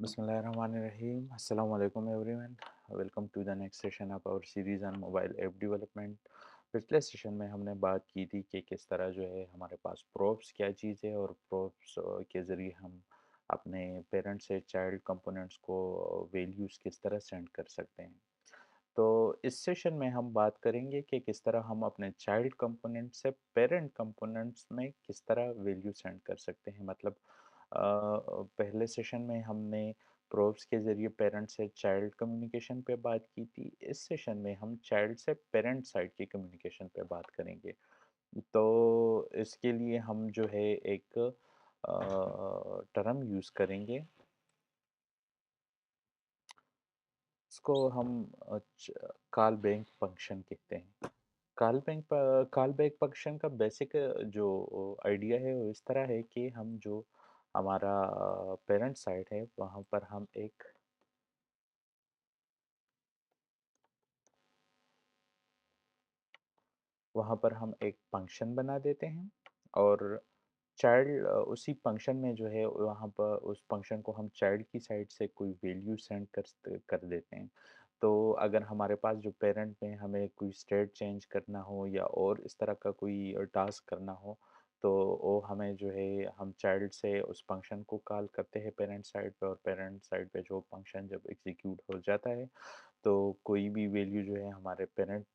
Bismillahirrahmanirrahim. Assalamu alaikum everyone. Welcome to the next session of our series on mobile app development. पिछले session में हमने बात की थी कि किस तरह जो है हमारे पास प्रोप्स क्या चीज़ है और प्रोप्स के ज़रिए हम अपने पेरेंट्स से चाइल्ड कंपोनेंट्स को वैल्यूज़ किस तरह सेंड कर सकते हैं। तो इस सेशन में हम बात करेंगे कि किस तरह हम अपने चाइल्ड कंपोनेंट से पेरेंट कंपोनेंट्स में किस तरह वैल्यू सेंड कर सकते हैं। मतलब पहले सेशन में हमने प्रोब्स के ज़रिए पेरेंट से चाइल्ड कम्युनिकेशन पे बात की थी। इस सेशन में हम चाइल्ड से पेरेंट साइड की कम्युनिकेशन पे बात करेंगे। तो इसके लिए हम जो है एक टर्म यूज़ करेंगे। इसको हम कॉल बैक फंक्शन कहते हैं। कॉल बैक फंक्शन का बेसिक जो आइडिया है वो इस तरह है कि हम जो हमारा पेरेंट साइड है वहाँ पर हम एक फंक्शन बना देते हैं और चाइल्ड उसी फंक्शन में जो है वहाँ पर उस फंक्शन को हम चाइल्ड की साइड से कोई वैल्यू सेंड कर देते हैं। तो अगर हमारे पास जो पेरेंट में हमें कोई स्टेट चेंज करना हो या और इस तरह का कोई टास्क करना हो, तो वो हमें जो है हम चाइल्ड से उस फंक्शन को कॉल करते हैं पेरेंट साइड पे, और पेरेंट साइड पे जो फंक्शन जब एग्जीक्यूट हो जाता है तो कोई भी वैल्यू जो है हमारे पेरेंट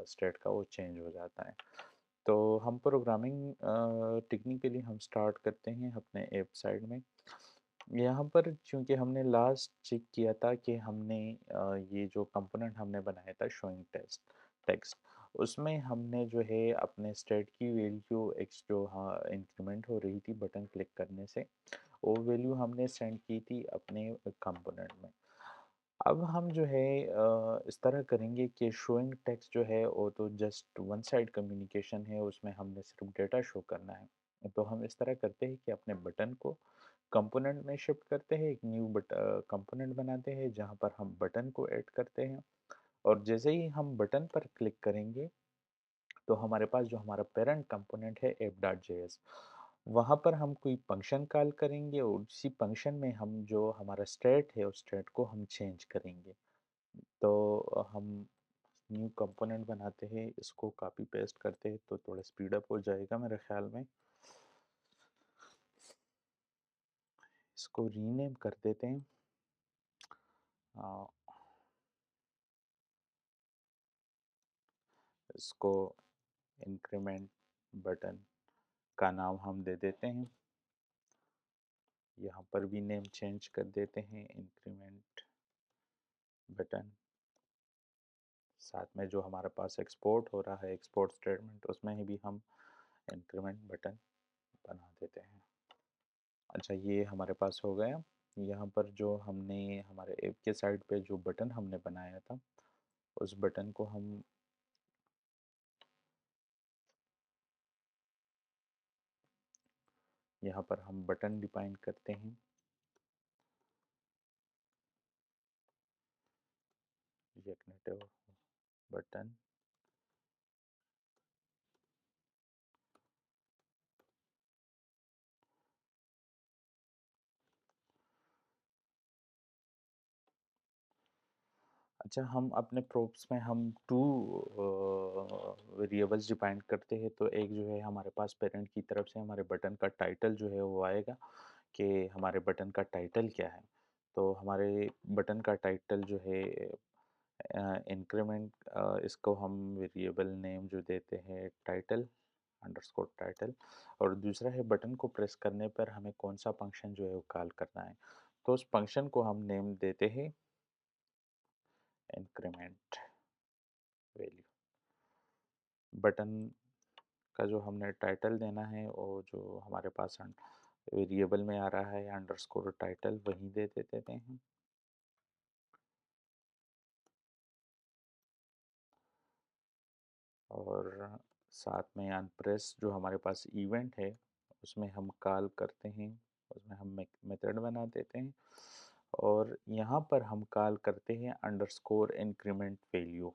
स्टेट का वो चेंज हो जाता है। तो हम प्रोग्रामिंग टेक्निकली हम स्टार्ट करते हैं अपने ऐप साइड में। यहाँ पर चूंकि हमने लास्ट चेक किया था कि हमने ये जो कंपोनेंट हमने बनाया था शोइंग टेक्स्ट, उसमें हमने जो है अपने स्टेट की वैल्यू एक्स जो हाँ इंक्रीमेंट हो रही थी बटन क्लिक करने से, वो वैल्यू हमने सेंड की थी अपने कंपोनेंट में। अब हम जो है इस तरह करेंगे कि शोइंग टेक्स्ट जो है वो तो जस्ट वन साइड कम्युनिकेशन है, उसमें हमने सिर्फ डेटा शो करना है। तो हम इस तरह करते हैं कि अपने बटन को कंपोनेंट में शिफ्ट करते हैं, एक न्यू कंपोनेंट बनाते हैं जहाँ पर हम बटन को ऐड करते हैं। और जैसे ही हम बटन पर क्लिक करेंगे तो हमारे पास जो हमारा पेरेंट कंपोनेंट है app.js, वहाँ पर हम कोई फंक्शन कॉल करेंगे और उसी फंक्शन में हम जो हमारा स्टेट है उस स्टेट को हम चेंज करेंगे। तो हम न्यू कंपोनेंट बनाते हैं, इसको कॉपी पेस्ट करते हैं तो थोड़ा स्पीड अप हो जाएगा मेरे ख्याल में। इसको रीनेम कर देते हैं। आ, इसको इंक्रीमेंट बटन का नाम हम दे देते हैं। यहाँ पर भी नेम चेंज कर देते हैं, इंक्रीमेंट बटन। साथ में जो हमारे पास एक्सपोर्ट हो रहा है एक्सपोर्ट स्टेटमेंट, उसमें ही भी हम इंक्रीमेंट बटन बना देते हैं। अच्छा, ये हमारे पास हो गया। यहाँ पर जो हमने हमारे ऐप के साइड पे जो बटन हमने बनाया था उस बटन को हम यहाँ पर हम बटन डिफाइन करते हैं, नेटिव बटन। अच्छा, हम अपने प्रोप्स में हम टू वेरिएबल्स डिफाइन करते हैं। तो एक जो है हमारे पास पेरेंट की तरफ से हमारे बटन का टाइटल जो है वो आएगा कि हमारे बटन का टाइटल क्या है। तो हमारे बटन का टाइटल जो है इंक्रीमेंट, इसको हम वेरिएबल नेम जो देते हैं टाइटल अंडरस्कोर टाइटल। और दूसरा है बटन को प्रेस करने पर हमें कौन सा फंक्शन जो है वो कॉल करना है। तो उस फंक्शन को हम नेम देते हैं इंक्रीमेंट वैल्यू। बटन का जो हमने टाइटल देना है वो जो हमारे पास वेरिएबल में आ रहा है अंडरस्कोर टाइटल वही दे देते हैं। और साथ में अनप्रेस जो हमारे पास इवेंट है उसमें हम कॉल करते हैं, उसमें हम मेथड बना देते हैं। और यहाँ पर हम कॉल करते हैं अंडरस्कोर इंक्रीमेंट वैल्यू।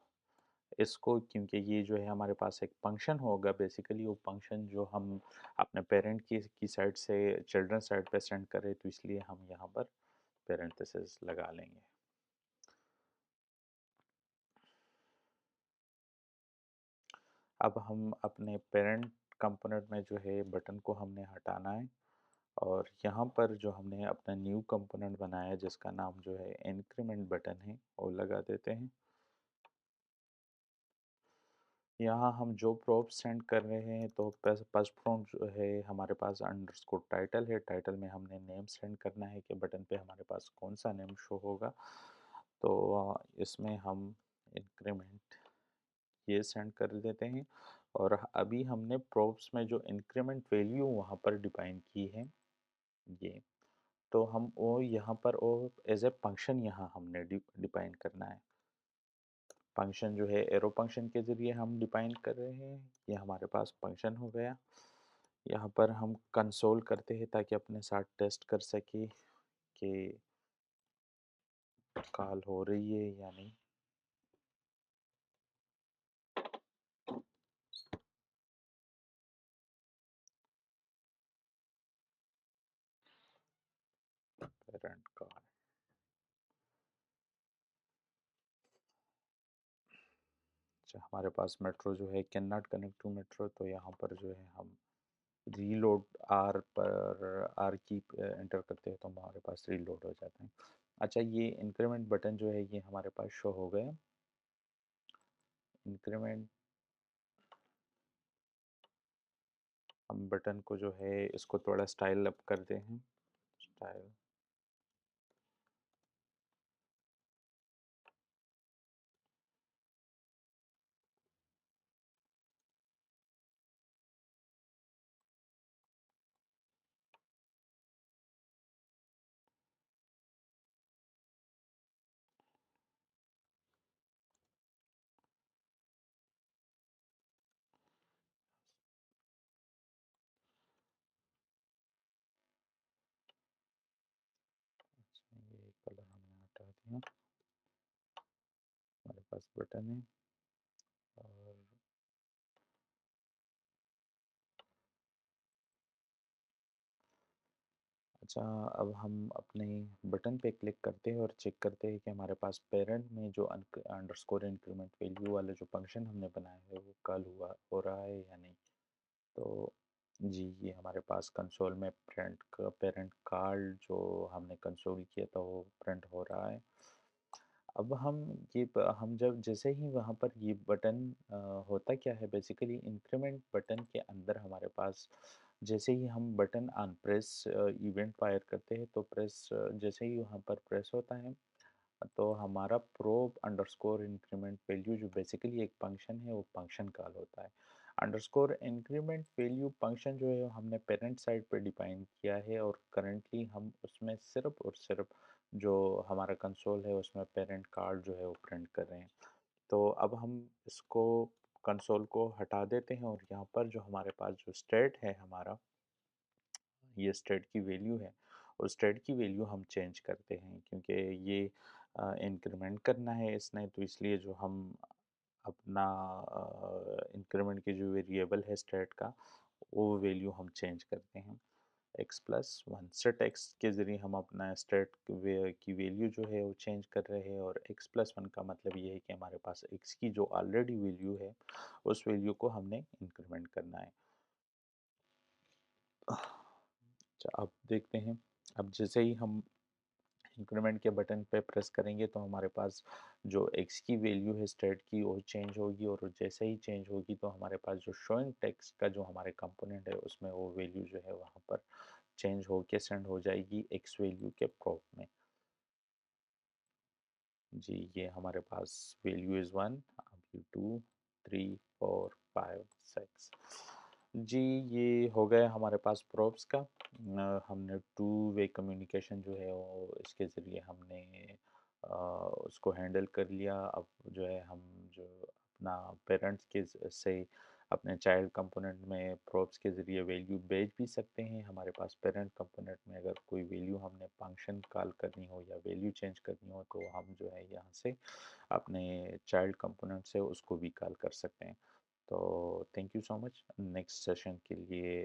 इसको क्योंकि ये जो है हमारे पास एक फंक्शन होगा, बेसिकली वो फंक्शन जो हम अपने पेरेंट की साइड से चिल्ड्रन साइड पे सेंड करें, तो इसलिए हम यहाँ पर पेरेंथेसिस लगा लेंगे। अब हम अपने पेरेंट कंपोनेंट में जो है बटन को हमने हटाना है, और यहाँ पर जो हमने अपना न्यू कंपोनेंट बनाया है जिसका नाम जो है इंक्रीमेंट बटन है, वो लगा देते हैं। यहाँ हम जो प्रोब सेंड कर रहे हैं तो फर्स्ट प्रोब जो है हमारे पास अंडरस्कोर टाइटल है, टाइटल में हमने नेम सेंड करना है कि बटन पे हमारे पास कौन सा नेम शो होगा। तो इसमें हम इंक्रीमेंट ये सेंड कर देते हैं, और अभी हमने प्रोब्स में जो इंक्रीमेंट वैल्यू वहाँ पर डिफाइन की है ये, तो हम वो यहाँ पर वो एज ए फंक्शन यहाँ हमने डिफाइन करना है। फंक्शन जो है एरो फंक्शन के ज़रिए हम डिफाइन कर रहे हैं। ये हमारे पास फंक्शन हो गया। यहाँ पर हम कंसोल करते हैं ताकि अपने साथ टेस्ट कर सके कि कॉल हो रही है या नहीं। Parent call. अच्छा, हमारे पास मेट्रो जो है can not connect to metro, तो यहाँ पर जो है हम रीलोड आर पर आर की एंटर करते हैं तो हमारे पास रीलोड हो जाता है। अच्छा, ये इंक्रीमेंट बटन जो है ये हमारे पास शो हो गया। इंक्रीमेंट, हम बटन को जो है इसको थोड़ा स्टाइल अप करते हैं। स्टाइल, ये कलर हमने हटा दिया। हमारे पास बटन है, और अच्छा, अब हम अपने बटन पे क्लिक करते हैं और चेक करते हैं कि हमारे पास पेरेंट में जो अंडरस्कोर इंक्रीमेंट वैल्यू वाला जो फंक्शन हमने बनाया है वो कॉल हुआ हो रहा है या नहीं। तो जी, ये हमारे पास कंसोल में पेरेंट कार्ड जो हमने कंसोल किया था वो प्रिंट हो रहा है। अब हम जब जैसे ही वहाँ पर ये बटन होता क्या है बेसिकली, इंक्रीमेंट बटन के अंदर हमारे पास जैसे ही हम button on press event fire करते हैं तो जैसे ही वहाँ पर प्रेस होता है तो हमारा प्रोब अंडरस्कोर इंक्रीमेंट वैल्यू जो बेसिकली एक फंक्शन है वो फंक्शन कॉल होता है। अंडरस्कोर इंक्रीमेंट वैल्यू फंक्शन जो है हमने पेरेंट साइड पे डिफाइन किया है, और करंटली हम उसमें सिर्फ और सिर्फ जो हमारा कंसोल है उसमें पेरेंट कार्ड जो है वो प्रिंट कर रहे हैं। तो अब हम इसको कंसोल को हटा देते हैं, और यहाँ पर जो हमारे पास जो स्टेट है हमारा, ये स्टेट की वैल्यू है, और स्टेट की वैल्यू हम चेंज करते हैं क्योंकि ये इंक्रीमेंट करना है इसने, तो इसलिए जो हम अपना इंक्रीमेंट की जो वेरिएबल है स्टेट का वो वैल्यू हम चेंज करते हैं। x+1 सेट x के ज़रिए हम अपना स्टेट की वैल्यू जो है वो चेंज कर रहे हैं, और x+1 का मतलब ये है कि हमारे पास x की जो ऑलरेडी वैल्यू है उस वैल्यू को हमने इंक्रीमेंट करना है। अच्छा, अब देखते हैं। अब जैसे ही हम इंक्रीमेंट के बटन पे प्रेस करेंगे तो हमारे पास जो x की वैल्यू है स्टेट की वो चेंज होगी, और जैसे ही चेंज होगी तो हमारे पास जो शोइंग टेक्स्ट का जो हमारे कंपोनेंट है उसमें वो वैल्यू जो है वहाँ पर चेंज होके सेंड हो जाएगी x वैल्यू के प्रोप में। जी, ये हमारे पास वैल्यू इज़ 1, अभी 2, 3, 4, 5, 6। जी, ये हो गया हमारे पास प्रोब्स का। हमने टू वे कम्युनिकेशन जो है वो इसके ज़रिए हमने उसको हैंडल कर लिया। अब जो है हम जो अपना पेरेंट्स के से अपने चाइल्ड कंपोनेंट में प्रोब्स के ज़रिए वैल्यू भेज भी सकते हैं। हमारे पास पेरेंट कंपोनेंट में अगर कोई वैल्यू हमने फंक्शन कॉल करनी हो या वैल्यू चेंज करनी हो तो हम जो है यहाँ से अपने चाइल्ड कंपोनेंट से उसको भी कॉल कर सकते हैं। तो thank you so much. Next session के लिए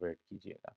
वेट कीजिएगा।